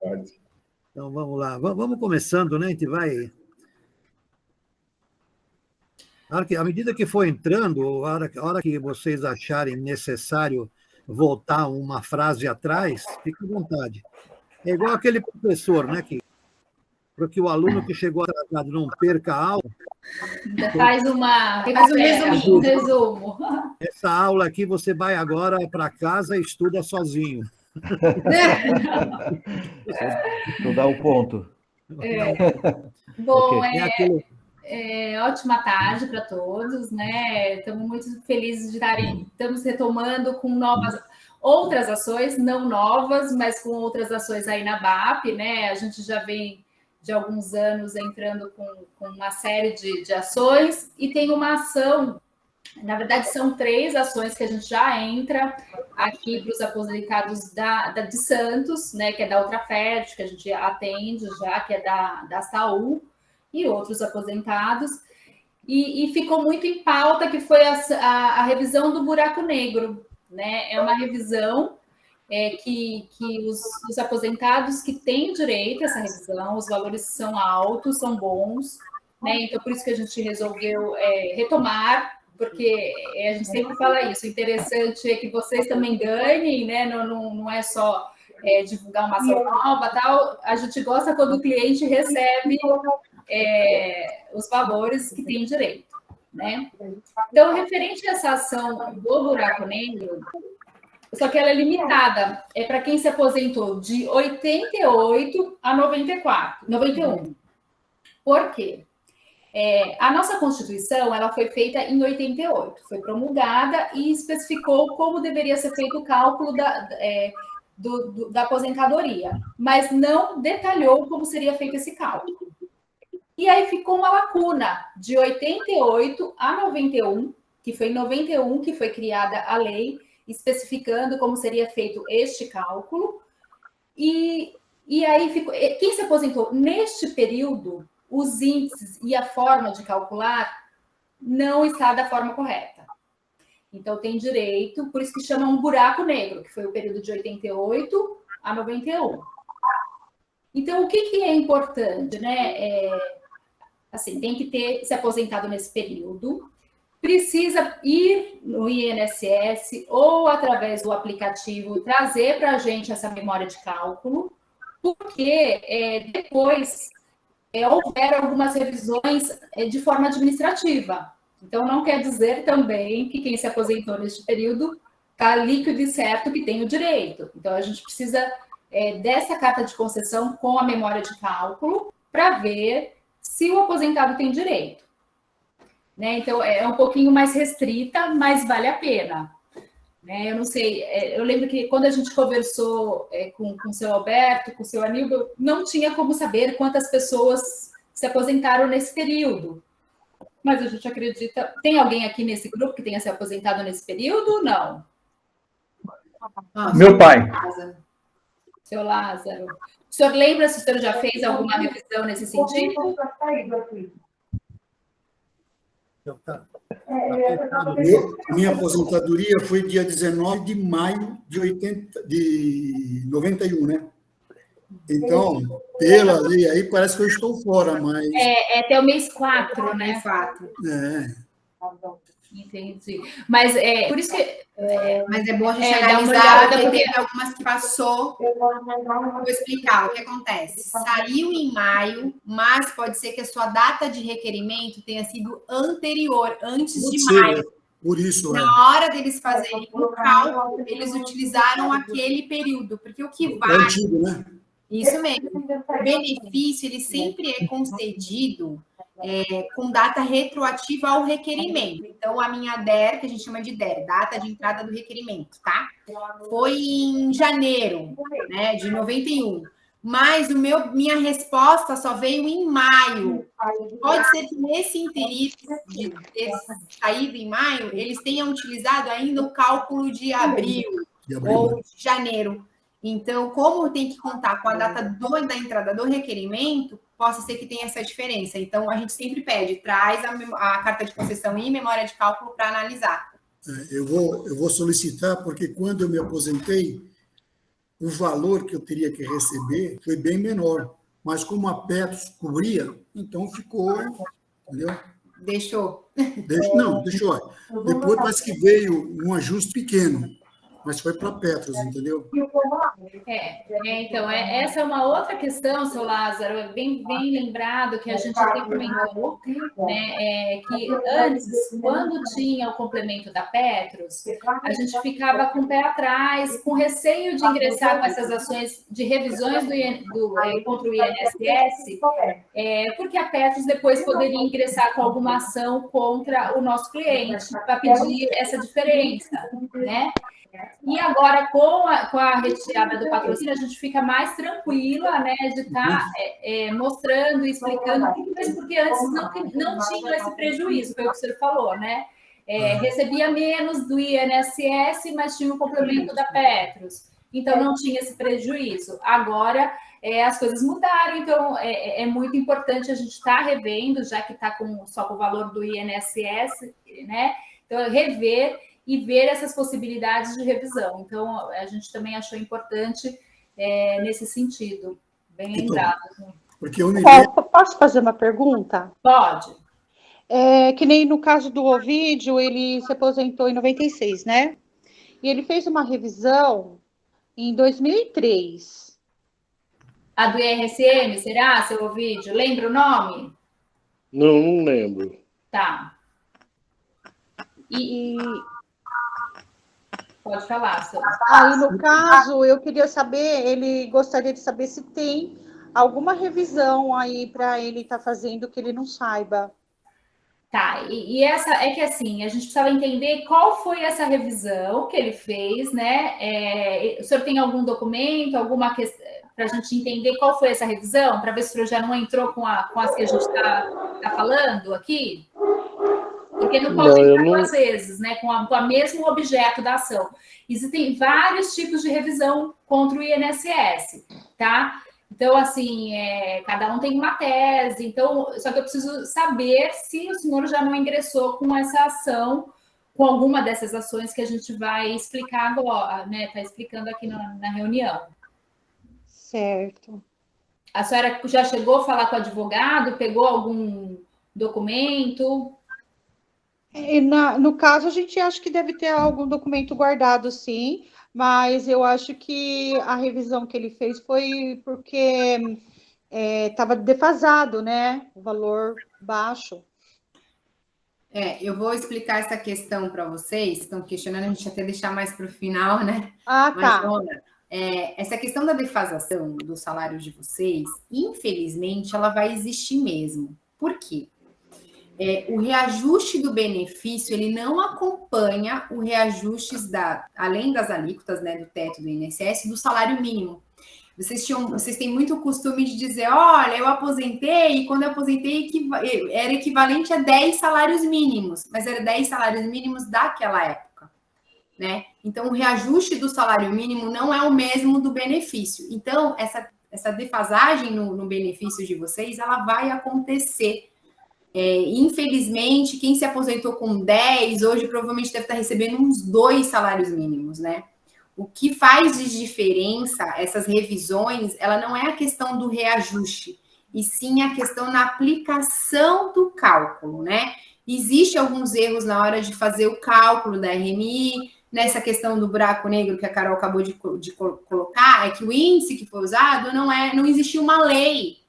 tarde. Então, vamos lá. Vamos começando, né? A gente vai... À medida que for entrando, a hora que vocês acharem necessário voltar uma frase atrás, fique à vontade. É igual aquele professor, né? Para que o aluno que chegou atrasado não perca a aula. Faz um resumo. Essa aula aqui você vai agora para casa e estuda sozinho. Não dá o ponto. Bom, ótima tarde para todos, né? Estamos muito felizes de estamos retomando com outras ações, não novas, mas com outras ações aí na BAP, né? A gente já vem de alguns anos entrando com uma série de ações e tem uma ação. Na verdade, são 3 ações que a gente já entra aqui para os aposentados de Santos, né, que é da Ultrafert, que a gente atende já, que é da Saúl, e outros aposentados. E ficou muito em pauta que foi a revisão do buraco negro. Né? É uma revisão que os aposentados que têm direito a essa revisão, os valores são altos, são bons, né? Então, por isso que a gente resolveu retomar, porque a gente sempre fala isso, o interessante é que vocês também ganhem, né? Não é só divulgar uma ação nova, tal. A gente gosta quando o cliente recebe os valores que tem direito, né? Então, referente a essa ação do buraco negro, só que ela é limitada, é para quem se aposentou de 88 a 91. Por quê? A nossa Constituição ela foi feita em 88, foi promulgada e especificou como deveria ser feito o cálculo da aposentadoria, mas não detalhou como seria feito esse cálculo. E aí ficou uma lacuna de 88 a 91, que foi em 91 que foi criada a lei, especificando como seria feito este cálculo. E aí ficou. Quem se aposentou neste período, os índices e a forma de calcular não está da forma correta. Então, tem direito, por isso que chama um buraco negro, que foi o período de 88 a 91. Então, o que é importante, né? Assim, tem que ter se aposentado nesse período, precisa ir no INSS ou através do aplicativo trazer para a gente essa memória de cálculo, porque depois houveram algumas revisões de forma administrativa. Então, não quer dizer também que quem se aposentou neste período está líquido e certo que tem o direito. Então, a gente precisa dessa carta de concessão com a memória de cálculo para ver se o aposentado tem direito. Né? Então, é um pouquinho mais restrita, mas vale a pena. Né? Eu não sei, eu lembro que quando a gente conversou com o seu Alberto, com o seu Aníbal, não tinha como saber quantas pessoas se aposentaram nesse período. Mas a gente acredita... Tem alguém aqui nesse grupo que tenha se aposentado nesse período ou não? Meu pai. Seu Lázaro. O senhor lembra se o senhor já fez alguma revisão nesse sentido? Minha aposentadoria foi dia 19 de maio de 91, né? Então, pela lei aí, parece que eu estou fora, mas... Até o mês 4, né? 4. Entendi. Mas por isso que... mas é bom a gente analisar, porque teve algumas que passou. Vou explicar o que acontece. Saiu em maio, mas pode ser que a sua data de requerimento tenha sido anterior, antes de maio. Por isso, na hora deles fazerem o cálculo, eles utilizaram aquele período, porque o que vale... antigo, né? Isso mesmo. O benefício, ele sempre é concedido com data retroativa ao requerimento. Então, a minha DER, que a gente chama de DER, data de entrada do requerimento, tá? Foi em janeiro, né, de 91. Mas minha resposta só veio em maio. Pode ser que nesse interim de ter saído em maio, eles tenham utilizado ainda o cálculo de abril ou de janeiro. Então, como tem que contar com a data da entrada do requerimento, possa ser que tenha essa diferença. Então, a gente sempre pede, traz a carta de concessão e memória de cálculo para analisar. Eu vou solicitar, porque quando eu me aposentei, o valor que eu teria que receber foi bem menor. Mas como a Petros cobria, então ficou, entendeu? Deixou. Deixou. Depois parece que veio um ajuste pequeno, mas foi para a Petros, entendeu? Então, essa é uma outra questão, seu Lázaro, é bem lembrado que a gente até comentou, né, que antes, quando tinha o complemento da Petros, a gente ficava com o pé atrás, com receio de ingressar com essas ações de revisões contra o INSS, porque a Petros depois poderia ingressar com alguma ação contra o nosso cliente para pedir essa diferença, né? E agora, com a retirada do patrocínio, a gente fica mais tranquila, né, de estar mostrando e explicando, porque antes não tinha esse prejuízo, foi o que o senhor falou, né? Recebia menos do INSS, mas tinha o complemento da Petros, então não tinha esse prejuízo. Agora, as coisas mudaram, então é muito importante a gente estar revendo, já que está só com o valor do INSS, né? Então, rever e ver essas possibilidades de revisão. Então, a gente também achou importante nesse sentido. Bem lembrado. Porque posso fazer uma pergunta? Pode. Que nem no caso do Ovídio, ele se aposentou em 96, né? E ele fez uma revisão em 2003. A do IRSM, será, seu Ovídio? Lembra o nome? Não lembro. Tá. Pode falar, Sônia. Aí, no caso, eu queria saber, ele gostaria de saber se tem alguma revisão aí para ele estar fazendo que ele não saiba. Tá, e essa é que assim, a gente precisava entender qual foi essa revisão que ele fez, né? O senhor tem algum documento, alguma questão, para a gente entender qual foi essa revisão, para ver se o senhor já não entrou com as que a gente está falando aqui? Porque não pode entrar duas vezes, né? Com o mesmo objeto da ação. Existem vários tipos de revisão contra o INSS, tá? Então, assim, cada um tem uma tese. Então, só que eu preciso saber se o senhor já não ingressou com essa ação, com alguma dessas ações que a gente vai explicar agora, né? Está explicando aqui na reunião. Certo. A senhora já chegou a falar com o advogado? Pegou algum documento? No caso, a gente acha que deve ter algum documento guardado, sim, mas eu acho que a revisão que ele fez foi porque estava defasado, né? O valor baixo. Eu vou explicar essa questão para vocês, estão questionando, a gente até deixar mais para o final, né? Ah, tá. Mas, olha, essa questão da defasação dos salários de vocês, infelizmente, ela vai existir mesmo. Por quê? O reajuste do benefício, ele não acompanha o reajuste além das alíquotas, né, do teto do INSS, do salário mínimo. Vocês têm muito costume de dizer, olha, eu aposentei, e quando eu aposentei era equivalente a 10 salários mínimos, mas era 10 salários mínimos daquela época, né? Então, o reajuste do salário mínimo não é o mesmo do benefício. Então, essa defasagem no benefício de vocês, ela vai acontecer. Infelizmente, quem se aposentou com 10, hoje provavelmente deve estar recebendo uns 2 salários mínimos, né? O que faz de diferença, essas revisões, ela não é a questão do reajuste, e sim a questão na aplicação do cálculo, né? Existem alguns erros na hora de fazer o cálculo da RMI, nessa questão do buraco negro que a Carol acabou de colocar, é que o índice que foi usado não existia uma lei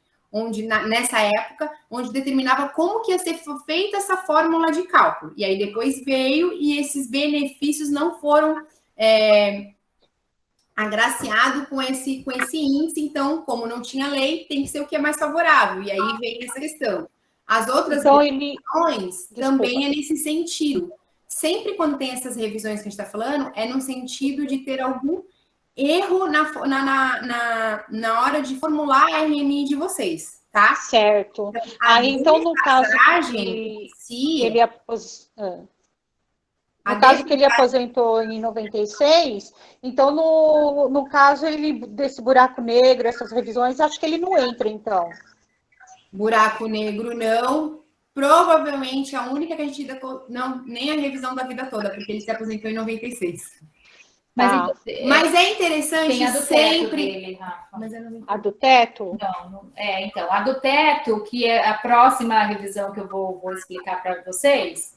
nessa época, onde determinava como que ia ser feita essa fórmula de cálculo. E aí depois veio e esses benefícios não foram agraciados com esse índice. Então, como não tinha lei, tem que ser o que é mais favorável. E aí vem essa questão. As outras revisões também é nesse sentido. Sempre quando tem essas revisões que a gente está falando, é no sentido de ter algum erro na hora de formular a RMI de vocês, tá? Certo. Então, no caso que ele que ele aposentou em 96, então, no caso desse buraco negro, essas revisões, acho que ele não entra, então. Buraco negro, não. Provavelmente a única que a gente não, nem a revisão da vida toda, porque ele se aposentou em 96. Tá. Mas é interessante tem a do sempre... teto dele, Rafa. Mas eu não... A do teto? Então, a do teto, que é a próxima revisão que eu vou explicar para vocês,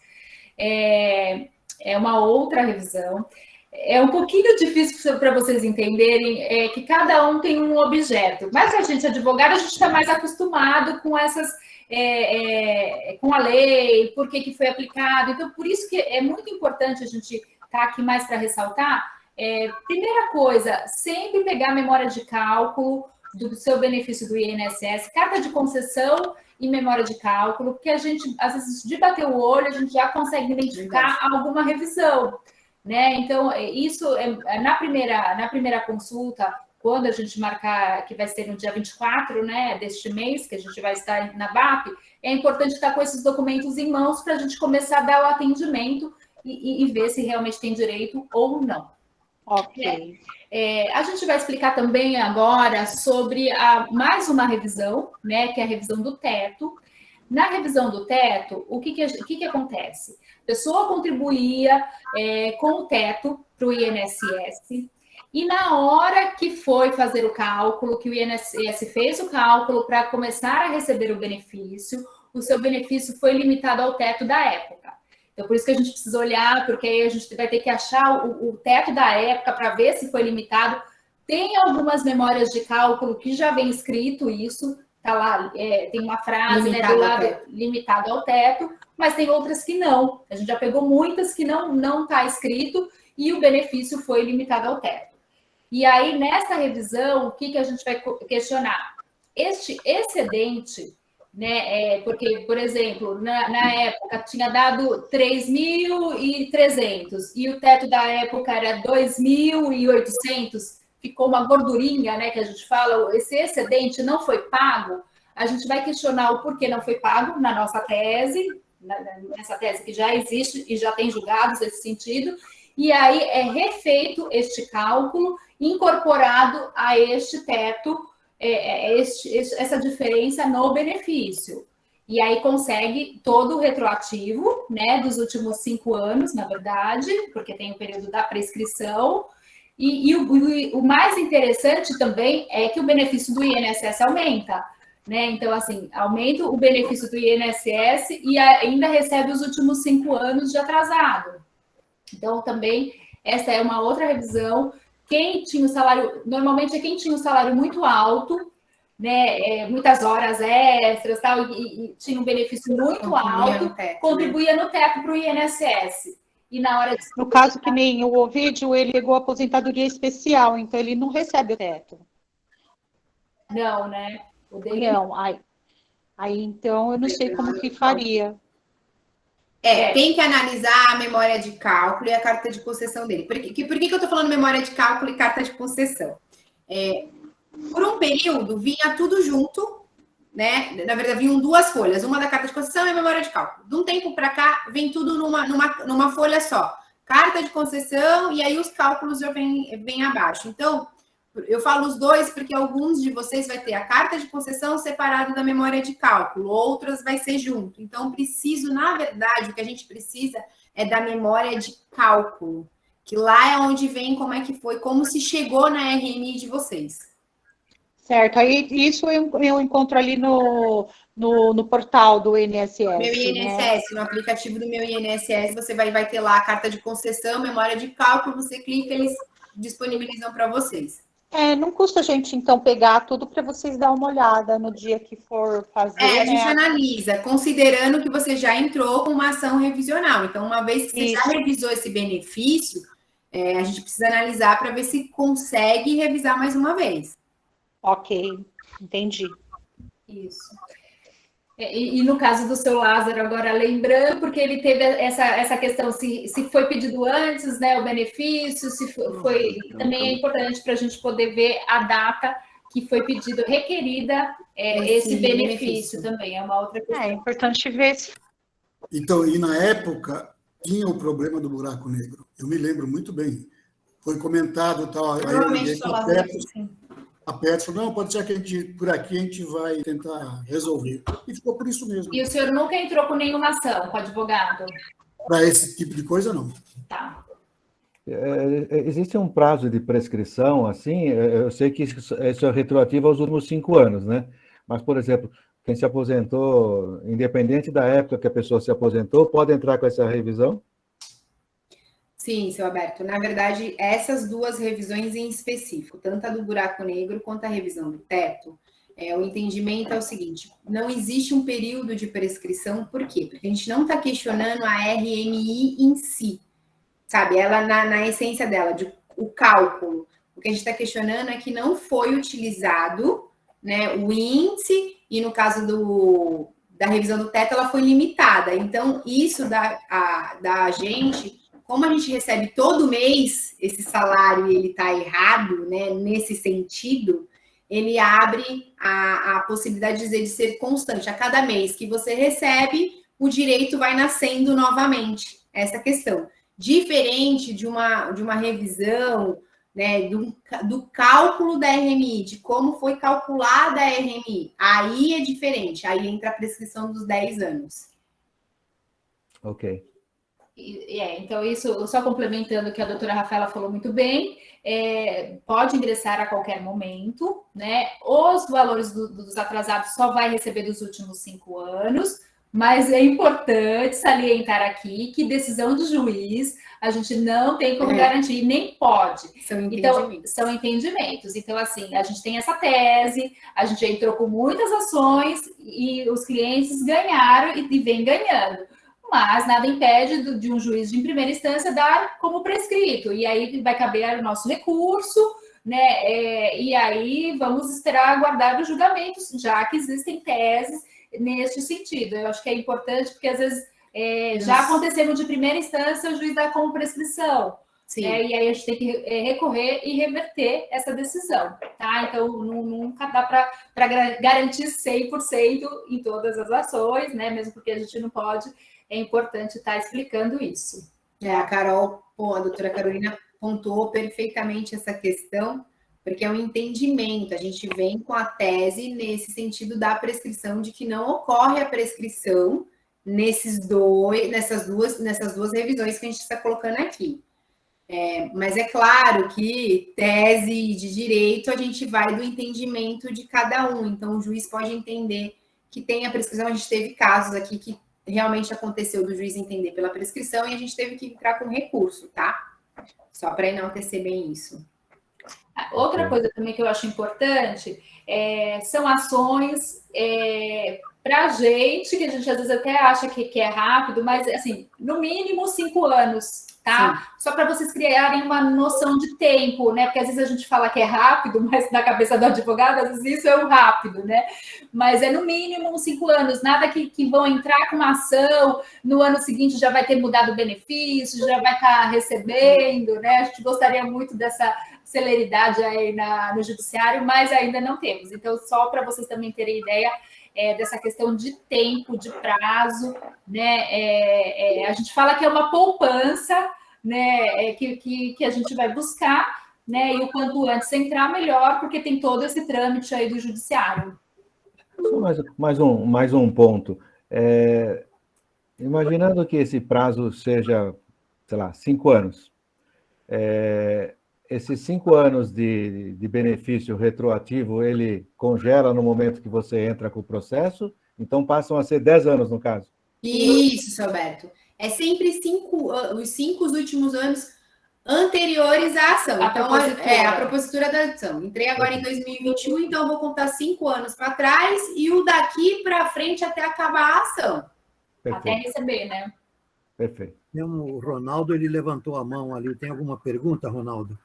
é uma outra revisão. É um pouquinho difícil para vocês entenderem que cada um tem um objeto, mas a gente, advogado, a gente está mais acostumado com essas, com a lei, por que foi aplicado. Então, por isso que é muito importante a gente estar aqui mais para ressaltar. Primeira coisa, sempre pegar a memória de cálculo do seu benefício do INSS, carta de concessão e memória de cálculo, porque a gente, às vezes, de bater o olho, a gente já consegue identificar alguma revisão, né? Então, isso na primeira consulta, quando a gente marcar, que vai ser no dia 24, né, deste mês, que a gente vai estar na BAP, é importante estar com esses documentos em mãos para a gente começar a dar o atendimento e ver se realmente tem direito ou não. Ok. A gente vai explicar também agora sobre mais uma revisão, né, que é a revisão do teto. Na revisão do teto, o que acontece? A pessoa contribuía com o teto para o INSS, e na hora que foi fazer o cálculo, que o INSS fez o cálculo para começar a receber o benefício, o seu benefício foi limitado ao teto da época. Então, por isso que a gente precisa olhar, porque aí a gente vai ter que achar o teto da época para ver se foi limitado. Tem algumas memórias de cálculo que já vem escrito isso, está lá, tem uma frase, né, do lado limitado ao teto, mas tem outras que não. A gente já pegou muitas que não está escrito e o benefício foi limitado ao teto. E aí, nessa revisão, o que a gente vai questionar? Este excedente, né, porque, por exemplo, na época tinha dado 3.300 e o teto da época era 2.800, ficou uma gordurinha, né, que a gente fala, esse excedente não foi pago, a gente vai questionar o porquê não foi pago na nossa tese, nessa tese que já existe e já tem julgados nesse sentido, e aí é refeito este cálculo, incorporado a este teto, essa diferença no benefício. E aí consegue todo o retroativo, né, dos últimos 5 anos, na verdade, porque tem o período da prescrição. E o mais interessante também é que o benefício do INSS aumenta, né? Então, assim, aumenta o benefício do INSS e ainda recebe os últimos 5 anos de atrasado. Então, também, essa é uma outra revisão. Quem tinha o salário, normalmente quem tinha o salário muito alto, né, muitas horas extras, tal, e tinha um benefício muito alto, contribuía no teto para o INSS. E na hora de... No caso que nem o Ovidio, ele pegou a aposentadoria especial, então ele não recebe o teto. Não, né? O dele não. Aí então eu não sei como que faria. Tem que analisar a memória de cálculo e a carta de concessão dele. Por que eu estou falando memória de cálculo e carta de concessão? Por um período, vinha tudo junto, né? Na verdade, vinham 2 folhas, uma da carta de concessão e a memória de cálculo. De um tempo para cá, vem tudo numa folha só. Carta de concessão e aí os cálculos já vêm abaixo. Então, eu falo os dois porque alguns de vocês vai ter a carta de concessão separada da memória de cálculo, outras vai ser junto. Então, na verdade, o que a gente precisa é da memória de cálculo, que lá é onde vem como é que foi, como se chegou na RMI de vocês. Certo, aí isso eu encontro ali no portal do INSS. Meu INSS, né? No aplicativo do meu INSS, você vai ter lá a carta de concessão, memória de cálculo, você clica, eles disponibilizam para vocês. Não custa a gente, então, pegar tudo para vocês dar uma olhada no dia que for fazer. A gente analisa, considerando que você já entrou com uma ação revisional. Então, uma vez que você já revisou esse benefício, a gente precisa analisar para ver se consegue revisar mais uma vez. Ok, entendi. Isso. E no caso do seu Lázaro, agora lembrando, porque ele teve essa questão, se foi pedido antes, né, o benefício, se foi também é importante para a gente poder ver a data que foi pedido, requerida esse benefício também, é uma outra questão. É importante ver se... Então, e na época, tinha o problema do buraco negro. Eu me lembro muito bem. Foi comentado, tal, aí eu liguei com a Petro, não, pode ser que por aqui a gente vai tentar resolver. E ficou por isso mesmo. E o senhor nunca entrou com nenhuma ação com o advogado? Para esse tipo de coisa, não. Tá. Existe um prazo de prescrição, assim, eu sei que isso é retroativo aos últimos 5 anos, né? Mas, por exemplo, quem se aposentou, independente da época que a pessoa se aposentou, pode entrar com essa revisão? Sim, seu Alberto. Na verdade, essas duas revisões em específico, tanto a do buraco negro quanto a revisão do teto, o entendimento é o seguinte: não existe um período de prescrição, por quê? Porque a gente não está questionando a RMI em si, sabe? Ela, na essência dela, o cálculo. O que a gente está questionando é que não foi utilizado, né, o índice, e no caso da revisão do teto, ela foi limitada. Então, isso da gente, como a gente recebe todo mês esse salário e ele está errado, né, nesse sentido, ele abre a possibilidade de ser constante. A cada mês que você recebe, o direito vai nascendo novamente. Essa questão. Diferente de uma revisão, né, do cálculo da RMI, de como foi calculada a RMI. Aí é diferente, aí entra a prescrição dos 10 anos. Ok. Então, isso, só complementando o que a doutora Rafaela falou muito bem, pode ingressar a qualquer momento, né? Os valores dos atrasados só vai receber dos últimos 5 anos, mas é importante salientar aqui que decisão do juiz a gente não tem como garantir, nem pode. São entendimentos. São entendimentos. Então, assim, a gente tem essa tese, a gente entrou com muitas ações e os clientes ganharam e vem ganhando. Mas nada impede de um juiz de primeira instância dar como prescrito. E aí vai caber o nosso recurso, né? E aí vamos esperar aguardar os julgamentos, já que existem teses neste sentido. Eu acho que é importante, porque às vezes já aconteceu de primeira instância, o juiz dá como prescrição. Sim. E aí a gente tem que recorrer e reverter essa decisão, tá? Então, nunca dá para garantir 100% em todas as ações, né? Mesmo porque a gente não pode, é importante estar explicando isso. A Carol, a doutora Carolina pontuou perfeitamente essa questão, porque é um entendimento, a gente vem com a tese nesse sentido da prescrição, de que não ocorre a prescrição nessas duas revisões que a gente está colocando aqui. Mas é claro que tese de direito a gente vai do entendimento de cada um, então o juiz pode entender que tem a prescrição. A gente teve casos aqui que realmente aconteceu do juiz entender pela prescrição e a gente teve que entrar com recurso, tá? Só para enaltecer bem isso. Outra coisa também que eu acho importante são ações para a gente, que a gente às vezes até acha que é rápido, mas assim, no mínimo 5 anos, tá? Sim. Só para vocês criarem uma noção de tempo, né? Porque às vezes a gente fala que é rápido, mas na cabeça do advogado, às vezes isso é o rápido, né? Mas é no mínimo 5 anos, nada que vão entrar com uma ação, no ano seguinte já vai ter mudado o benefício, já vai estar recebendo, né? A gente gostaria muito dessa celeridade aí no judiciário, mas ainda não temos. Então, só para vocês também terem ideia dessa questão de tempo, de prazo, né? A gente fala que é uma poupança, né? Que a gente vai buscar, né? E o quanto antes entrar, melhor, porque tem todo esse trâmite aí do judiciário. Mais um ponto. Imaginando que esse prazo seja, sei lá, 5 anos. Esses 5 anos de benefício retroativo, ele congela no momento que você entra com o processo, então passam a ser 10 anos, no caso. Isso, seu Alberto. É sempre os 5 últimos anos anteriores à ação. Então, a propositura da ação. Entrei agora em 2021, então eu vou contar 5 anos para trás e o daqui para frente até acabar a ação. Perfeito. Até receber, né? Perfeito. O Ronaldo, ele levantou a mão ali. Tem alguma pergunta, Ronaldo?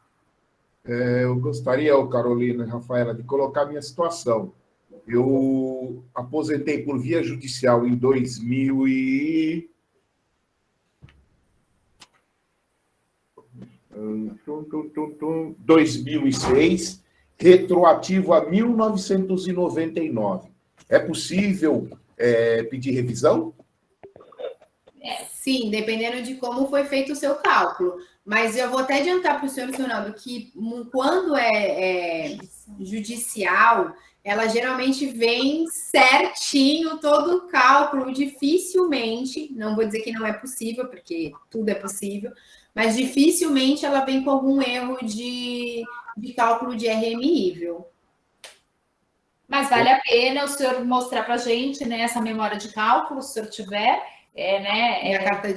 Eu gostaria, Carolina e Rafaela, de colocar a minha situação. Eu aposentei por via judicial em 2006, retroativo a 1999. É possível pedir revisão? Sim, dependendo de como foi feito o seu cálculo. Mas eu vou até adiantar para o senhor, Ronaldo, que quando é judicial, ela geralmente vem certinho todo o cálculo. Dificilmente, não vou dizer que não é possível, porque tudo é possível, mas dificilmente ela vem com algum erro de cálculo de RMI, viu? Mas vale a pena o senhor mostrar para a gente, né, essa memória de cálculo, se o senhor tiver,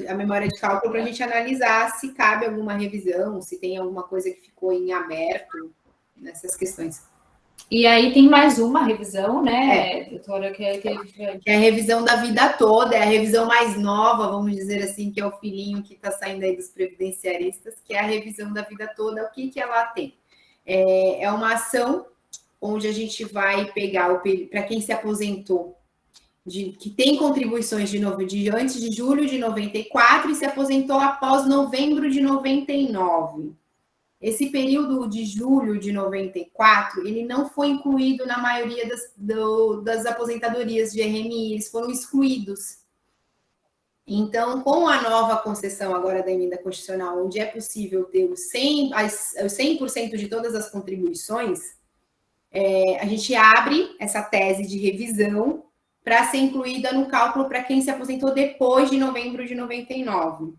A memória de cálculo para a gente analisar se cabe alguma revisão, se tem alguma coisa que ficou em aberto nessas questões. E aí tem mais uma revisão, né, doutora, que é a revisão da vida toda, é a revisão mais nova, vamos dizer assim, que é o filhinho que está saindo aí dos previdenciaristas, que é a revisão da vida toda. O que ela tem? É uma ação onde a gente vai pegar, para quem se aposentou, que tem contribuições de antes de julho de 94 e se aposentou após novembro de 99. Esse período de julho de 94, ele não foi incluído na maioria das aposentadorias de RMI, eles foram excluídos. Então, com a nova concessão agora da emenda constitucional, onde é possível ter os 100% de todas as contribuições, a gente abre essa tese de revisão para ser incluída no cálculo para quem se aposentou depois de novembro de 99.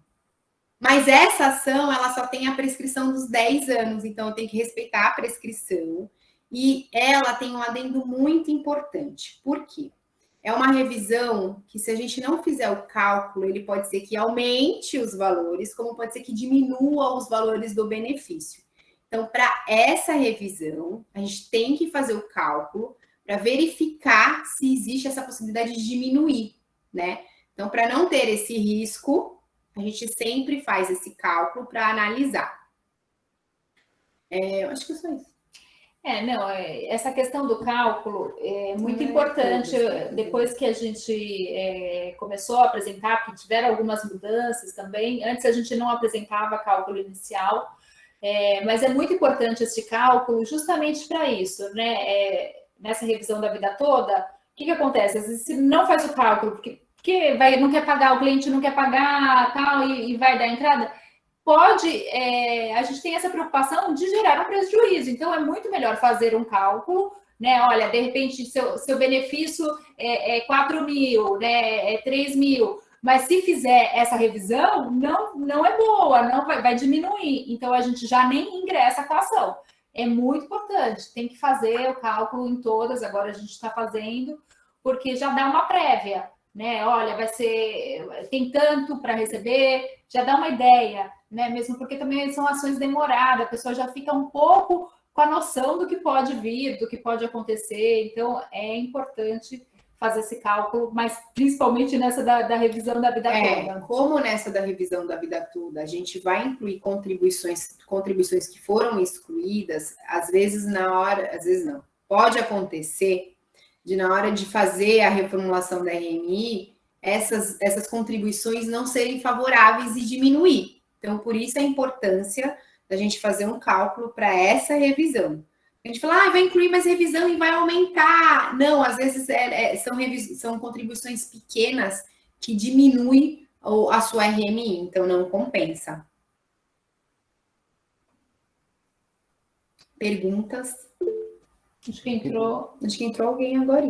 Mas essa ação, ela só tem a prescrição dos 10 anos, então eu tenho que respeitar a prescrição. E ela tem um adendo muito importante. Por quê? É uma revisão que, se a gente não fizer o cálculo, ele pode ser que aumente os valores, como pode ser que diminua os valores do benefício. Então, para essa revisão, a gente tem que fazer o cálculo para verificar se existe essa possibilidade de diminuir, né? Então, para não ter esse risco, a gente sempre faz esse cálculo para analisar. Eu acho que é só isso. Essa questão do cálculo é muito importante. Depois que a gente começou a apresentar, porque tiveram algumas mudanças também, antes a gente não apresentava cálculo inicial, mas é muito importante esse cálculo justamente para isso, né? Nessa revisão da vida toda, o que acontece? Às vezes, se não faz o cálculo, porque não quer pagar, o cliente não quer pagar, tal, e vai dar entrada, a gente tem essa preocupação de gerar um prejuízo. Então, é muito melhor fazer um cálculo, né? Olha, de repente, seu benefício é 4 mil, né? É 3 mil. Mas se fizer essa revisão, não é boa, não vai diminuir. Então, a gente já nem ingressa com a ação. É muito importante, tem que fazer o cálculo em todas, agora a gente está fazendo, porque já dá uma prévia, né? Olha, tem tanto para receber, já dá uma ideia, né? Mesmo porque também são ações demoradas, a pessoa já fica um pouco com a noção do que pode vir, do que pode acontecer, então é importante fazer esse cálculo, mas principalmente nessa da revisão da vida toda. Como nessa da revisão da vida toda, a gente vai incluir contribuições que foram excluídas, às vezes não. Pode acontecer de, na hora de fazer a reformulação da RMI, essas contribuições não serem favoráveis e diminuir. Então, por isso a importância da gente fazer um cálculo para essa revisão. A gente fala, vai incluir mais revisão e vai aumentar. Não, às vezes são contribuições pequenas que diminuem a sua RMI, então não compensa. Perguntas? Acho que entrou alguém agora.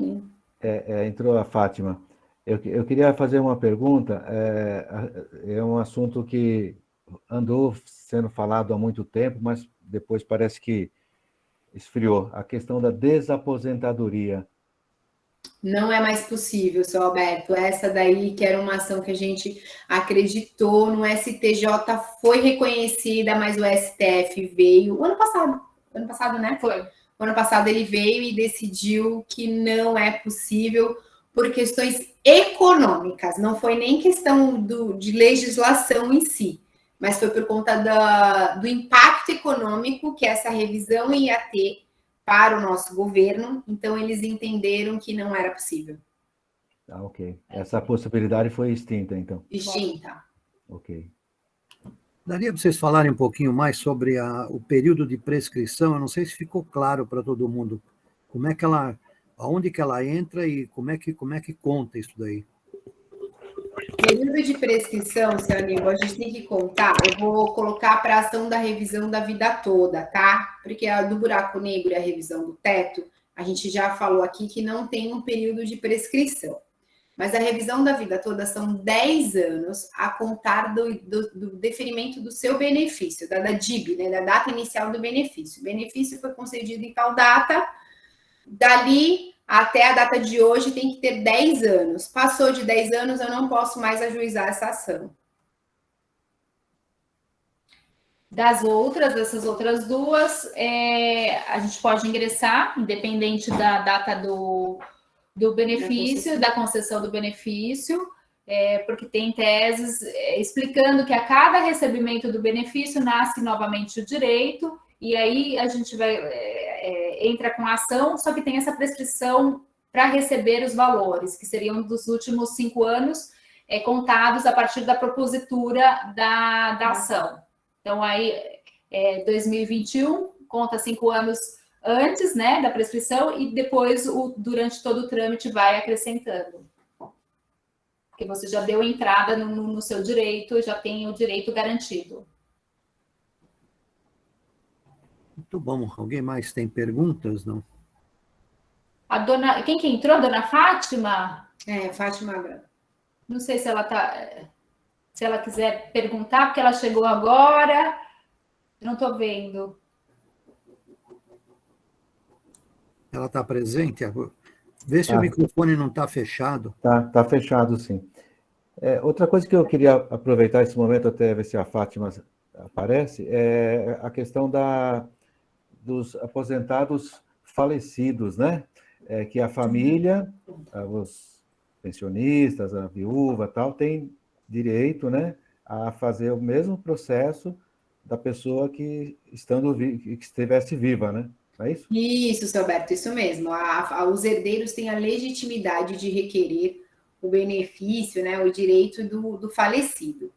Entrou a Fátima. Eu queria fazer uma pergunta. É um assunto que andou sendo falado há muito tempo, mas depois parece que esfriou. A questão da desaposentadoria. Não é mais possível, seu Alberto. Essa daí, que era uma ação que a gente acreditou no STJ, foi reconhecida, mas o STF veio ano passado, né? Foi. O ano passado ele veio e decidiu que não é possível por questões econômicas. Não foi nem questão de legislação em si, mas foi por conta do impacto econômico que essa revisão ia ter para o nosso governo. Então, eles entenderam que não era possível. Ok. Essa possibilidade foi extinta, então. Extinta. Ok. Daria para vocês falarem um pouquinho mais sobre o período de prescrição? Eu não sei se ficou claro para todo mundo. Aonde que ela entra e como é que conta isso daí? Período de prescrição, seu amigo, a gente tem que contar. Eu vou colocar para a ação da revisão da vida toda, tá? Porque a do buraco negro e a revisão do teto, a gente já falou aqui que não tem um período de prescrição. Mas a revisão da vida toda são 10 anos a contar do deferimento do seu benefício, da DIB, né, da data inicial do benefício. O benefício foi concedido em tal data, dali até a data de hoje tem que ter 10 anos. Passou de 10 anos, eu não posso mais ajuizar essa ação. Dessas outras duas, a gente pode ingressar, independente da data do benefício, da concessão do benefício, porque tem teses explicando que a cada recebimento do benefício nasce novamente o direito, e aí a gente entra com a ação, só que tem essa prescrição para receber os valores, que seriam dos últimos 5 anos, contados a partir da propositura da ação. Então, aí, 2021, conta 5 anos antes, né, da prescrição, e depois, durante todo o trâmite, vai acrescentando. Porque você já deu entrada no seu direito, já tem o direito garantido. Muito bom. Alguém mais tem perguntas, não? Quem que entrou? A dona Fátima? Fátima Abrão. Não sei se ela está... Se ela quiser perguntar, porque ela chegou agora. Não estou vendo. Ela está presente? Vê se o microfone não está fechado. Tá fechado, sim. Outra coisa que eu queria aproveitar esse momento, até ver se a Fátima aparece, é a questão dos aposentados falecidos, né? Que a família, os pensionistas, a viúva, tal, tem direito, né, a fazer o mesmo processo da pessoa que estivesse viva, né? Não é isso? Isso, seu Alberto, isso mesmo. Os herdeiros têm a legitimidade de requerer o benefício, né, o direito do falecido.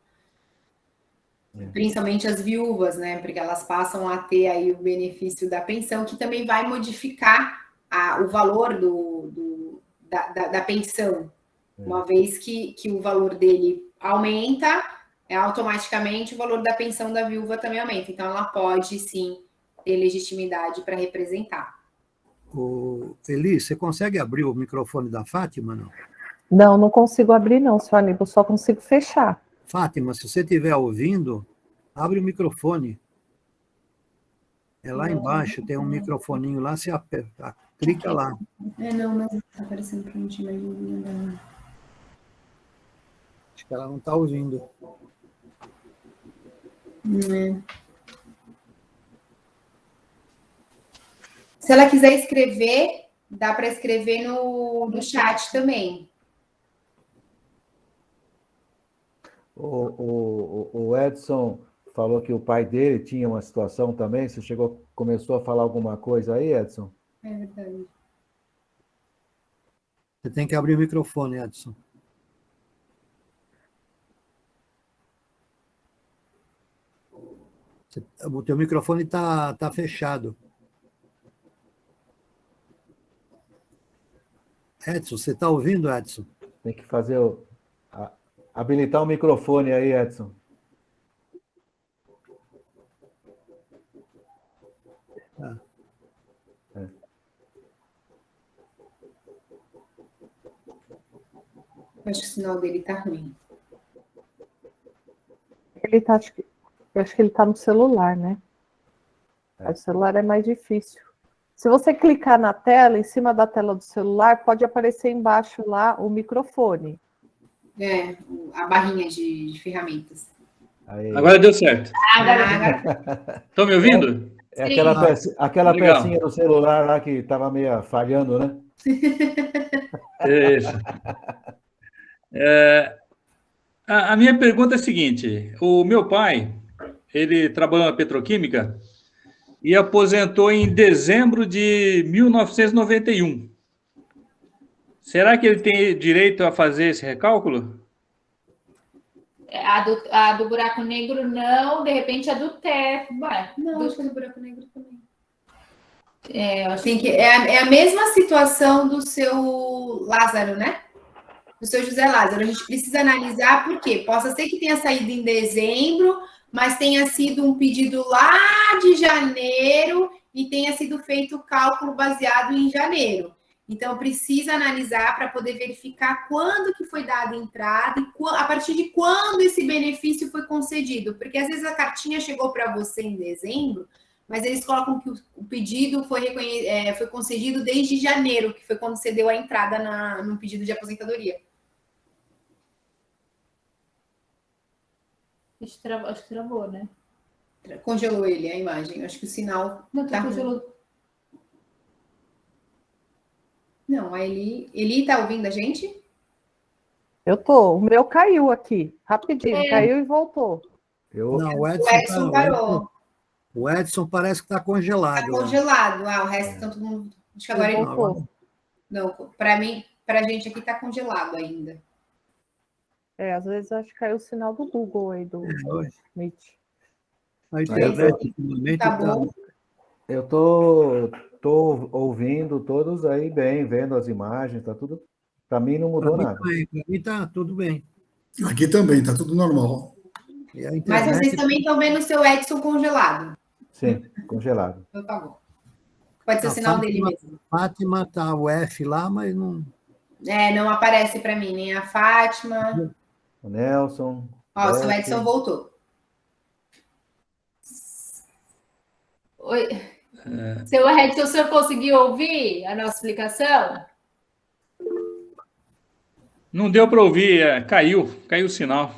Principalmente as viúvas, né, porque elas passam a ter aí o benefício da pensão, que também vai modificar o valor da pensão, uma vez que o valor dele aumenta, automaticamente o valor da pensão da viúva também aumenta. Então, ela pode, sim, ter legitimidade para representar. Eli, você consegue abrir o microfone da Fátima, não? Não consigo abrir, não, senhor Aníbal, só consigo fechar. Fátima, se você estiver ouvindo, abre o microfone. Lá embaixo, tem um microfoninho lá, você aperta, clica lá. Não, mas está aparecendo para gente, mas não. Acho que ela não está ouvindo. Se ela quiser escrever, dá para escrever no chat também. O Edson falou que o pai dele tinha uma situação também. Você começou a falar alguma coisa aí, Edson? É verdade. Você tem que abrir o microfone, Edson. O teu microfone está fechado. Edson, você está ouvindo, Edson? Tem que fazer habilitar o microfone aí, Edson. Acho que o sinal dele está ruim. Eu acho que ele está no celular, né? O celular é mais difícil. Se você clicar na tela, em cima da tela do celular, pode aparecer embaixo lá o microfone. A barrinha de ferramentas. Aí. Agora deu certo. Estão me ouvindo? Aquela pecinha do celular lá que estava meio falhando, né? Isso. A minha pergunta é a seguinte: o meu pai, ele trabalhou na petroquímica e aposentou em dezembro de 1991. Será que ele tem direito a fazer esse recálculo? A do buraco negro, não. De repente, a do teto. Não, acho que a do buraco negro também. É a mesma situação do seu Lázaro, né? Do seu José Lázaro. A gente precisa analisar por quê. Possa ser que tenha saído em dezembro, mas tenha sido um pedido lá de janeiro e tenha sido feito o cálculo baseado em janeiro. Então, precisa analisar para poder verificar quando que foi dada a entrada e a partir de quando esse benefício foi concedido. Porque, às vezes, a cartinha chegou para você em dezembro, mas eles colocam que o pedido foi concedido desde janeiro, que foi quando você deu a entrada no pedido de aposentadoria. Acho que travou, né? Congelou ele, a imagem. Acho que o sinal... Não, congelou. Não, a Eli tá ouvindo a gente? Eu tô. O meu caiu aqui, rapidinho, caiu e voltou. Não, O Edson parou. O Edson parece que está congelado. Tá congelado. O resto tá todo mundo... Acho que agora ele voltou. Não, para mim, para a gente aqui tá congelado ainda. Às vezes acho que caiu o sinal do Google aí, do Meet. A internet Tá bom. Eu tô ouvindo todos aí bem, vendo as imagens, tá tudo. Para mim não mudou nada. Para mim tá tudo bem. Aqui também, tá tudo normal. E a internet... Mas vocês também estão vendo o seu Edson congelado. Sim, congelado. Então tá bom. Pode ser o sinal dele mesmo. Fátima tá o F lá, mas não... Não aparece para mim, nem a Fátima. O Nelson. O seu Edson voltou. Oi. Seu Edson, o senhor conseguiu ouvir a nossa explicação? Não deu para ouvir, caiu o sinal.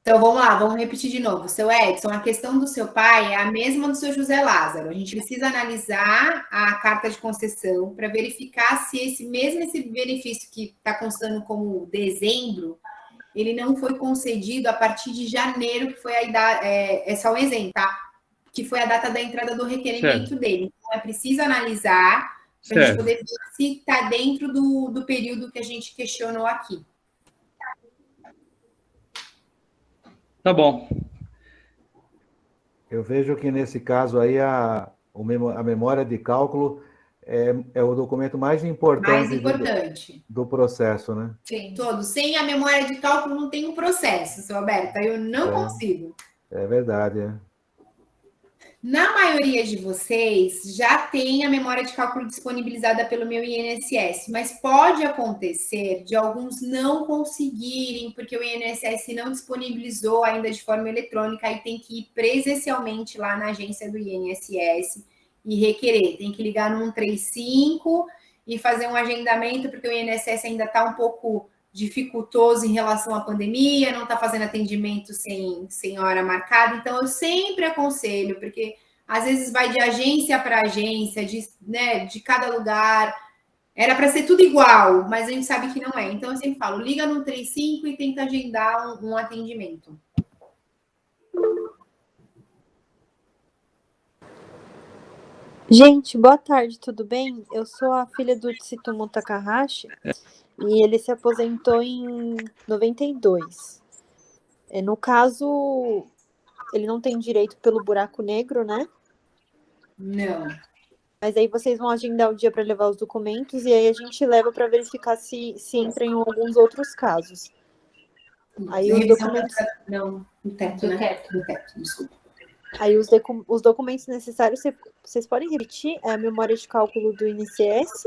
Então, vamos lá, vamos repetir de novo. Seu Edson, a questão do seu pai é a mesma do seu José Lázaro. A gente precisa analisar a carta de concessão para verificar se esse benefício que está constando como dezembro, ele não foi concedido a partir de janeiro, que foi é só um exemplo, tá? Que foi a data da entrada do requerimento dele. Então, é preciso analisar para a gente poder ver se está dentro do período que a gente questionou aqui. Tá bom. Eu vejo que nesse caso aí a memória de cálculo é o documento mais importante do processo, né? Sim, todo. Sem a memória de cálculo não tem um processo, seu Alberto. Eu não consigo. É verdade, Na maioria de vocês já tem a memória de cálculo disponibilizada pelo meu INSS, mas pode acontecer de alguns não conseguirem, porque o INSS não disponibilizou ainda de forma eletrônica e tem que ir presencialmente lá na agência do INSS e requerer. Tem que ligar no 135 e fazer um agendamento, porque o INSS ainda está um pouco dificultoso em relação à pandemia, não está fazendo atendimento sem hora marcada. Então, eu sempre aconselho, porque às vezes vai de agência para agência, de cada lugar. Era para ser tudo igual, mas a gente sabe que não é. Então, eu sempre falo, liga no 135 e tenta agendar um atendimento. Gente, boa tarde, tudo bem? Eu sou a filha do Tsutomu Takahashi e ele se aposentou em 92. No caso, ele não tem direito pelo buraco negro, né? Não. Mas aí vocês vão agendar o dia para levar os documentos e aí a gente leva para verificar se entra em alguns outros casos. Aí os documentos... Não, no teto, né? No teto, desculpa. Aí os documentos necessários, vocês podem repetir? É a memória de cálculo do INSS?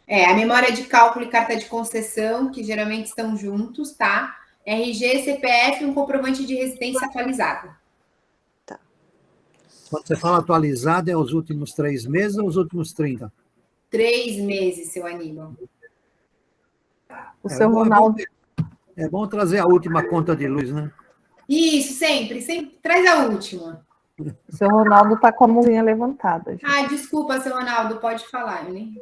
A memória de cálculo e carta de concessão, que geralmente estão juntos, tá? RG, CPF e um comprovante de residência atualizado. Tá. Quando você fala atualizado, é os últimos 3 meses ou os últimos 30? 3 meses, seu Aníbal. O seu Ronaldo... É bom trazer a última conta de luz, né? Isso, sempre traz a última. O seu Ronaldo está com a mãozinha levantada. Gente. Desculpa, seu Ronaldo, pode falar. Eu nem...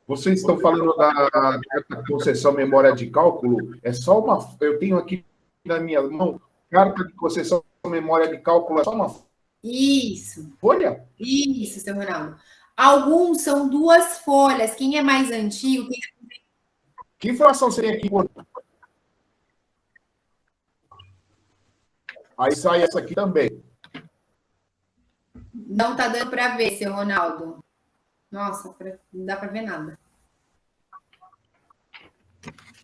Vocês estão falando da concessão memória de cálculo? É só uma... Eu tenho aqui na minha mão, carta de concessão memória de cálculo, é só uma... Isso. Folha? Isso, seu Ronaldo. Alguns são 2 folhas. Quem é mais antigo... Que inflação seria aqui? Aí sai essa aqui também. Não está dando para ver, seu Ronaldo. Nossa, não dá para ver nada.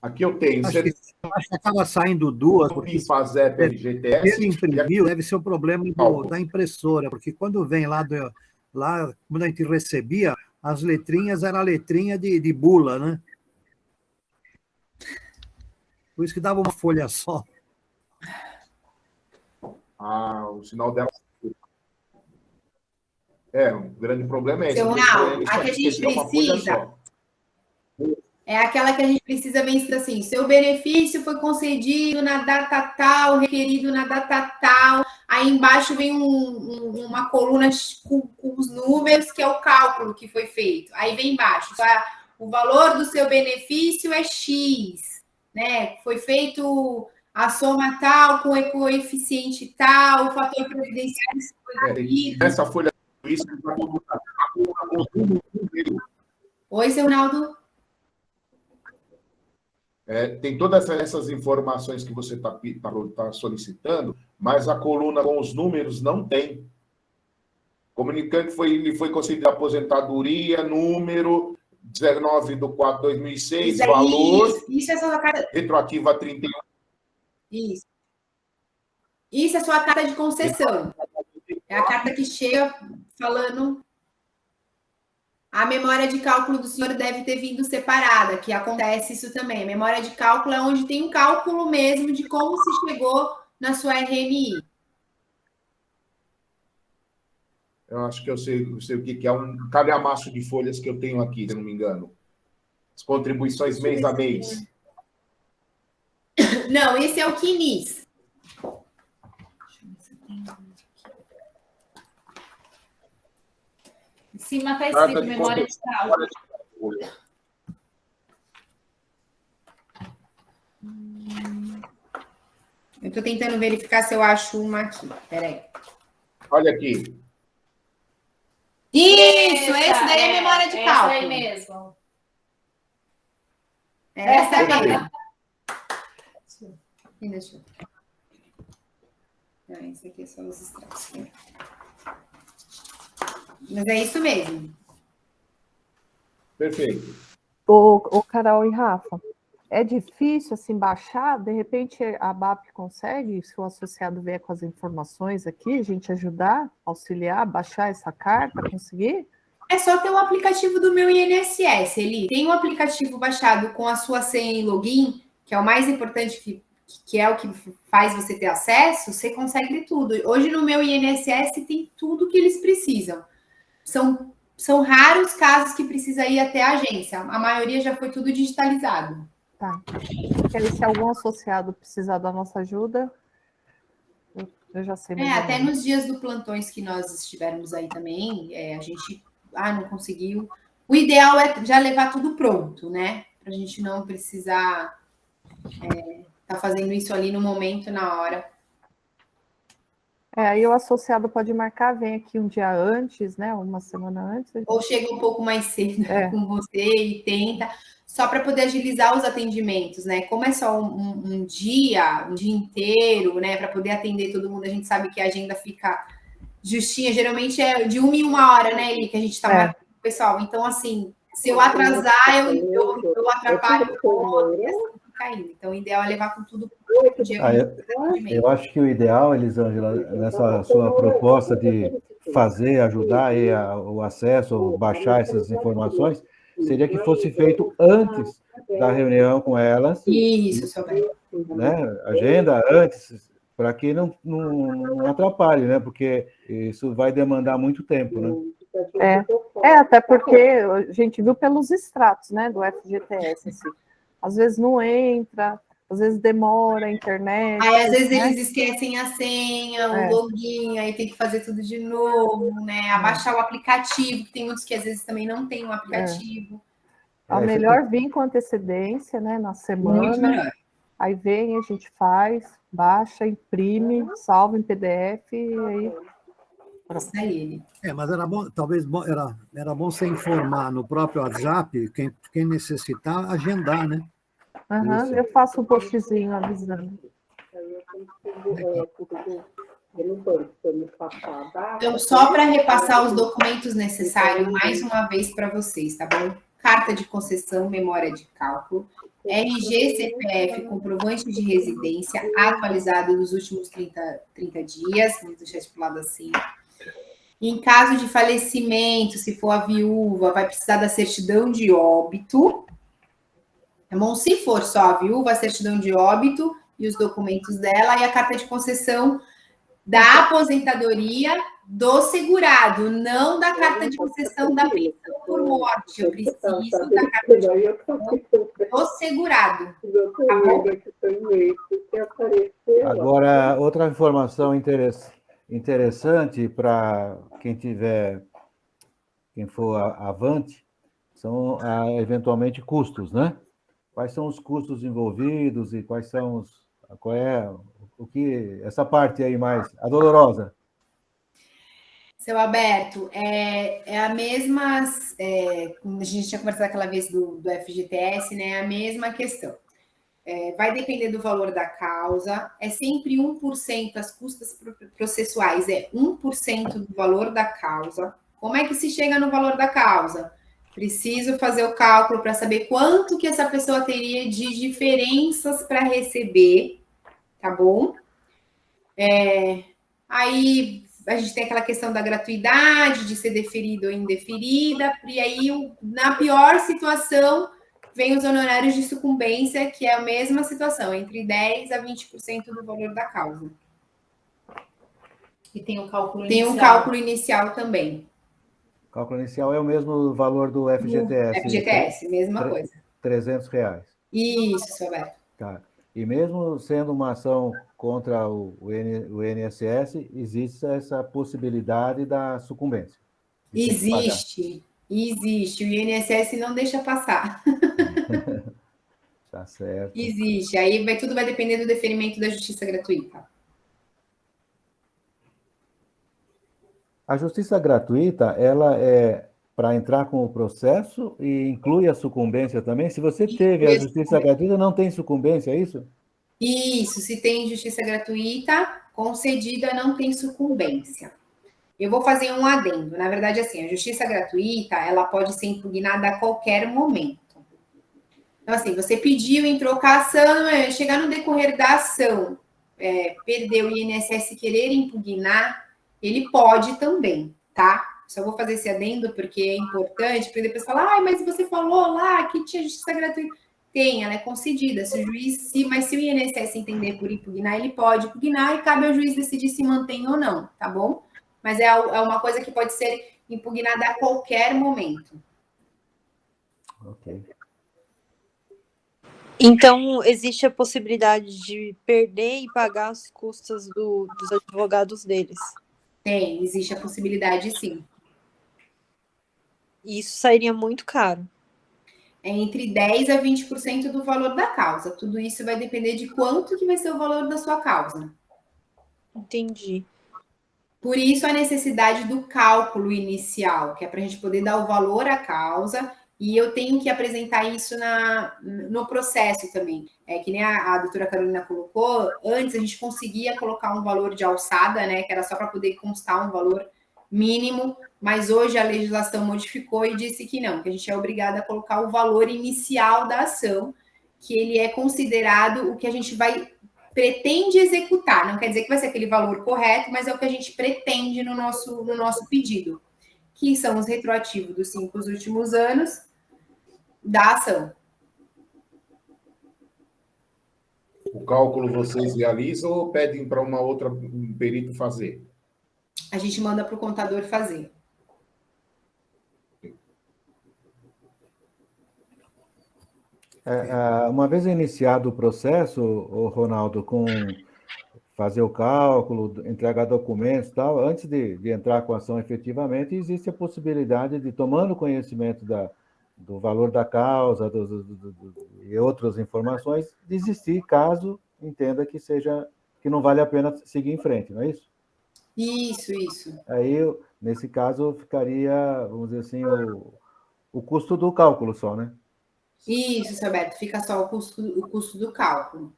Aqui eu tenho. Acho que acaba saindo 2, porque FASEP, FGTS. Ele imprimiu, deve ser o problema da impressora, porque quando vem lá lá, quando a gente recebia, as letrinhas eram a letrinha de bula, né? Por isso que dava uma folha só. O sinal dela. O grande problema é esse. Seu Ronaldo, a que a gente precisa é aquela que a gente precisa ver isso assim, seu benefício foi concedido na data tal, requerido na data tal, aí embaixo vem uma coluna com os números, que é o cálculo que foi feito. Aí vem embaixo, o valor do seu benefício é X, né? Foi feito a soma tal, com o coeficiente tal, o fator previdenciário foi devido. Essa folha isso. Oi, seu Ronaldo. Tem todas essas informações que você está solicitando, mas a coluna com os números não tem. Comunicante lhe foi concedida aposentadoria, número 19/4/2006, valor. Isso é a sua carta. Retroativa a 31. Isso. Isso é a sua carta de concessão. É a carta que chega falando. A memória de cálculo do senhor deve ter vindo separada, que acontece isso também. A memória de cálculo é onde tem um cálculo mesmo de como se chegou na sua RMI. Eu acho que eu sei o que é um calhamaço de folhas que eu tenho aqui, se não me engano. As contribuições mês a mês. Não, esse é o CNIS. Em cima está escrito memória de cálculo. Eu estou tentando verificar se eu acho uma aqui. Peraí. Olha aqui. Isso, esse daí é memória de cálculo. Essa aí mesmo. Essa aí. Deixa eu... esse aqui é só os extratos. Mas é isso mesmo. Perfeito. Ô, Carol e Rafa, é difícil assim baixar? De repente a BAP consegue, se o associado vier com as informações aqui, a gente ajudar, auxiliar, baixar essa carta, conseguir? É só ter o aplicativo do Meu INSS. Ele tem um aplicativo baixado com a sua senha e login, que é o mais importante, que é o que faz você ter acesso, você consegue tudo. Hoje no Meu INSS tem tudo que eles precisam. São raros casos que precisa ir até a agência. A maioria já foi tudo digitalizado. Tá. Se algum associado precisar da nossa ajuda, eu já sei. Até nos dias do plantões que nós estivermos aí também, a gente não conseguiu. O ideal é já levar tudo pronto, né? Para a gente não precisar tá fazendo isso ali no momento, na hora. Aí o associado pode marcar, vem aqui um dia antes, né? Uma semana antes. Ou chega um pouco mais cedo com você e tenta, só para poder agilizar os atendimentos, né? Como é só um dia inteiro, né? Para poder atender todo mundo, a gente sabe que a agenda fica justinha, geralmente é de 1 em 1 hora, né, Eli, que a gente está marcando o pessoal. Então, assim, se eu atrasar, eu atrapalho o outro, e assim fica indo. Então, o ideal é levar com tudo pro dia. Eu acho que o ideal, Elisângela, nessa sua proposta de fazer, ajudar aí o acesso, baixar essas informações, seria que fosse feito antes da reunião com elas. Isso, seu bem. Né? Agenda antes, para que não atrapalhe, né? Porque isso vai demandar muito tempo, né? Até porque a gente viu pelos extratos, né, do FGTS, assim. Às vezes não entra, às vezes demora a internet. Aí, às vezes, eles esquecem a senha, o login, aí tem que fazer tudo de novo, né? Abaixar o aplicativo, que tem muitos que às vezes também não tem um aplicativo. É melhor vir com antecedência, né, na semana. Muito melhor. Aí vem, a gente faz, baixa, imprime, salva em PDF e aí... Isso aí. Mas era bom, talvez era bom você informar no próprio WhatsApp, quem necessitar, agendar, né? Eu faço um postzinho avisando. Então, só para repassar os documentos necessários mais uma vez para vocês, tá bom? Carta de concessão, memória de cálculo, RG, CPF, comprovante de residência atualizado nos últimos 30 dias, vamos deixar estipulado assim. Em caso de falecimento, se for a viúva, vai precisar da certidão de óbito. Tá bom? Se for só a viúva, a certidão de óbito e os documentos dela e a carta de concessão da aposentadoria do segurado, não da carta de concessão da pensão por morte. Eu preciso da carta de concessão do segurado. Tá bom? Agora, outra informação interessante para quem for avante, são eventualmente custos, né? Quais são os custos envolvidos e qual é o que essa parte aí mais a dolorosa? Seu Alberto, é a mesma, a gente tinha conversado aquela vez do FGTS, né? É a mesma questão. Vai depender do valor da causa, é sempre 1%, as custas processuais é 1% do valor da causa. Como é que se chega no valor da causa? Preciso fazer o cálculo para saber quanto que essa pessoa teria de diferenças para receber, tá bom? Aí a gente tem aquela questão da gratuidade, de ser deferido ou indeferida, e aí, na pior situação, vem os honorários de sucumbência, que é a mesma situação, entre 10% a 20% do valor da causa. E tem um cálculo inicial. Tem um cálculo inicial também. O cálculo inicial é o mesmo valor do FGTS. FGTS, mesma coisa. R$300. Isso, seu Alberto. Tá. E mesmo sendo uma ação contra o INSS, existe essa possibilidade da sucumbência. Existe. O INSS não deixa passar. Tá certo. Existe. Aí tudo vai depender do deferimento da justiça gratuita. A justiça gratuita, ela é para entrar com o processo e inclui a sucumbência também? Se você teve a justiça gratuita, não tem sucumbência, é isso? Isso, se tem justiça gratuita, concedida, não tem sucumbência. Eu vou fazer um adendo. Na verdade, assim, a justiça gratuita, ela pode ser impugnada a qualquer momento. Então, assim, você pediu, entrou com a ação, chegar no decorrer da ação, perdeu o INSS querer impugnar, ele pode também, tá? Só vou fazer esse adendo porque é importante, porque depois falar, mas você falou lá que tinha justiça gratuita. Tem, ela é concedida. Se o juiz, mas se o INSS entender por impugnar, ele pode impugnar e cabe ao juiz decidir se mantém ou não, tá bom? Mas é uma coisa que pode ser impugnada a qualquer momento. Ok. Então, existe a possibilidade de perder e pagar as custas dos advogados deles? Tem, existe a possibilidade, sim. E isso sairia muito caro. É entre 10% a 20% do valor da causa. Tudo isso vai depender de quanto que vai ser o valor da sua causa. Entendi. Por isso, a necessidade do cálculo inicial, que é para a gente poder dar o valor à causa, e eu tenho que apresentar isso no processo também. Que nem a doutora Carolina colocou, antes a gente conseguia colocar um valor de alçada, né, que era só para poder constar um valor mínimo, mas hoje a legislação modificou e disse que não, que a gente é obrigado a colocar o valor inicial da ação, que ele é considerado o que a gente pretende executar. Não quer dizer que vai ser aquele valor correto, mas é o que a gente pretende no nosso pedido, que são os retroativos dos 5 últimos anos da ação. O cálculo vocês realizam ou pedem para um perito fazer? A gente manda para o contador fazer. Uma vez iniciado o processo, Ronaldo, com fazer o cálculo, entregar documentos e tal, antes de entrar com a ação efetivamente, existe a possibilidade de, tomando conhecimento do valor da causa e outras informações, desistir caso entenda que não vale a pena seguir em frente, não é isso? Isso. Aí, nesse caso, ficaria, vamos dizer assim, o custo do cálculo só, né? Isso, seu Beto, fica só o custo do cálculo.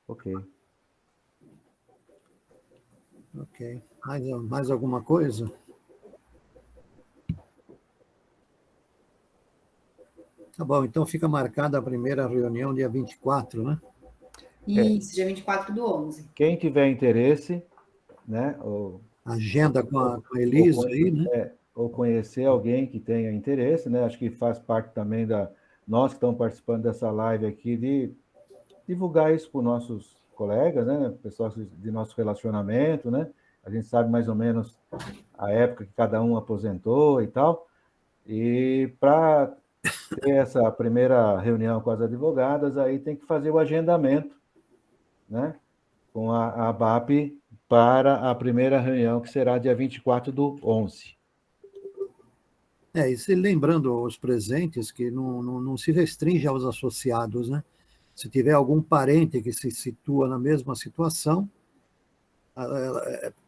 Ok. Mais alguma coisa? Tá bom, então fica marcada a primeira reunião dia 24, né? Isso, dia 24/11. Quem tiver interesse, né, agenda com a Elisa aí, né? Ou conhecer alguém que tenha interesse, né? Acho que faz parte também nós que estamos participando dessa live aqui, de divulgar isso para os nossos colegas, né? Pessoal de nosso relacionamento, né? A gente sabe mais ou menos a época que cada um aposentou e tal. E para ter essa primeira reunião com as advogadas, aí tem que fazer o agendamento, né? Com a ABAP para a primeira reunião, que será dia 24/11. E se lembrando os presentes, que não se restringe aos associados, né? Se tiver algum parente que se situa na mesma situação,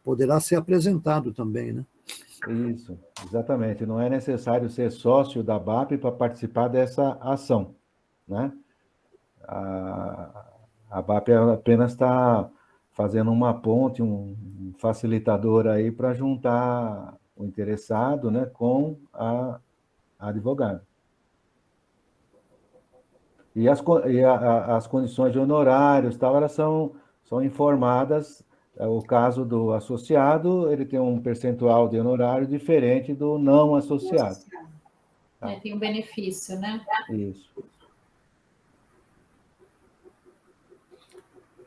poderá ser apresentado também, né? Isso, exatamente. Não é necessário ser sócio da BAP para participar dessa ação, né? A BAP apenas está fazendo uma ponte, um facilitador aí para juntar o interessado, né, com a advogada. E as condições de honorários, tal, elas são informadas. O caso do associado, ele tem um percentual de honorário diferente do não associado. Tá? Tem um benefício, né? Isso.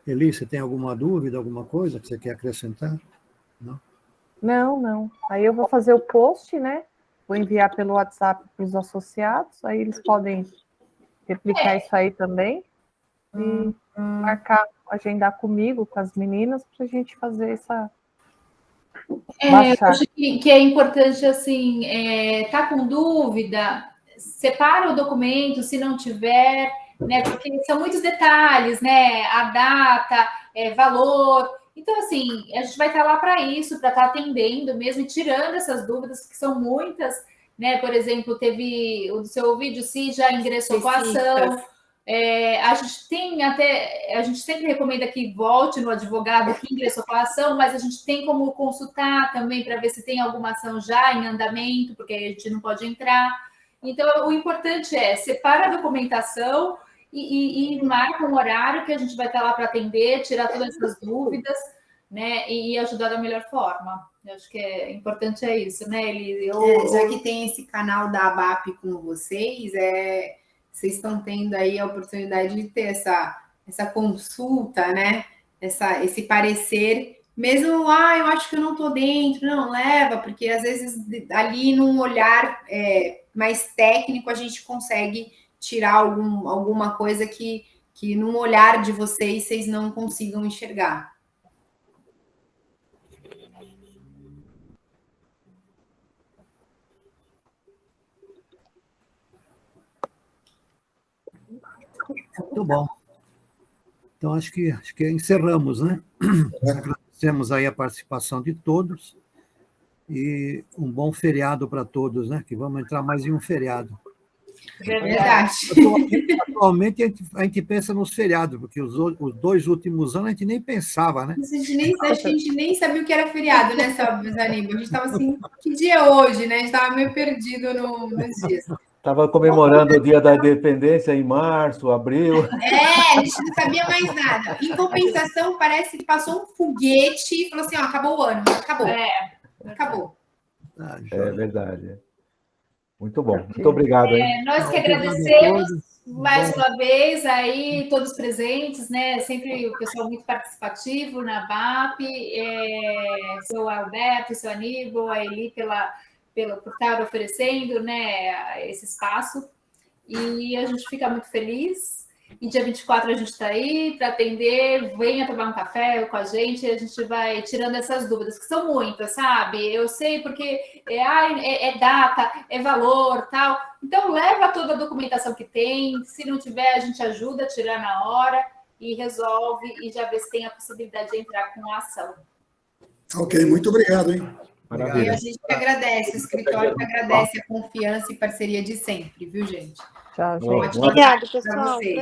Eli, você tem alguma dúvida, alguma coisa que você quer acrescentar? Não? Não. Aí eu vou fazer o post, né? Vou enviar pelo WhatsApp para os associados, aí eles podem replicar isso aí também. E agendar comigo, com as meninas, para a gente fazer essa... Eu acho que é importante, assim, tá com dúvida, separa o documento, se não tiver, né? Porque são muitos detalhes, né? A data, valor. Então, assim, a gente vai estar lá para isso, para estar atendendo mesmo e tirando essas dúvidas, que são muitas, né? Por exemplo, teve o seu vídeo, se já ingressou com a ação. A gente sempre recomenda que volte no advogado que ingressou com a ação, mas a gente tem como consultar também para ver se tem alguma ação já em andamento, porque a gente não pode entrar. Então, o importante é separar a documentação e marca um horário que a gente vai estar lá para atender, tirar todas essas dúvidas, né, e ajudar da melhor forma. Eu acho que importante isso, né, Eli? Já que tem esse canal da ABAP com vocês, vocês estão tendo aí a oportunidade de ter essa consulta, né? Esse parecer, mesmo, eu acho que eu não estou dentro, não, leva, porque às vezes ali num olhar mais técnico a gente consegue tirar alguma coisa que num olhar de vocês não consigam enxergar. Muito bom. Então, acho que encerramos, né? Agradecemos aí a participação de todos e um bom feriado para todos, né? Que vamos entrar mais em um feriado. Verdade. Atualmente, a gente pensa nos feriados, porque os 2 últimos anos a gente nem pensava, né? A gente nem sabia o que era feriado, né, Aníbal? A gente estava assim, que dia é hoje, né? A gente estava meio perdido nos dias. Estava comemorando o Dia da Independência em março, abril. A gente não sabia mais nada. Em compensação, parece que passou um foguete e falou assim, acabou o ano. Acabou. Acabou. É verdade. Muito bom. Muito obrigado. Nós que agradecemos mais uma vez aí, todos presentes, né? Sempre o pessoal muito participativo na BAP, seu Alberto, seu Aníbal, a Eli por estar oferecendo, né, esse espaço. E a gente fica muito feliz. E dia 24 a gente está aí para atender. Venha tomar um café com a gente e a gente vai tirando essas dúvidas, que são muitas, sabe? Eu sei porque é data, é valor, tal. Então, leva toda a documentação que tem. Se não tiver, a gente ajuda a tirar na hora e resolve e já vê se tem a possibilidade de entrar com a ação. Ok, muito obrigado, hein? Maravilha. E a gente que agradece, o escritório que agradece a confiança e parceria de sempre, viu, gente? Tchau, gente. Ótimo. Obrigada, Para pessoal. vocês.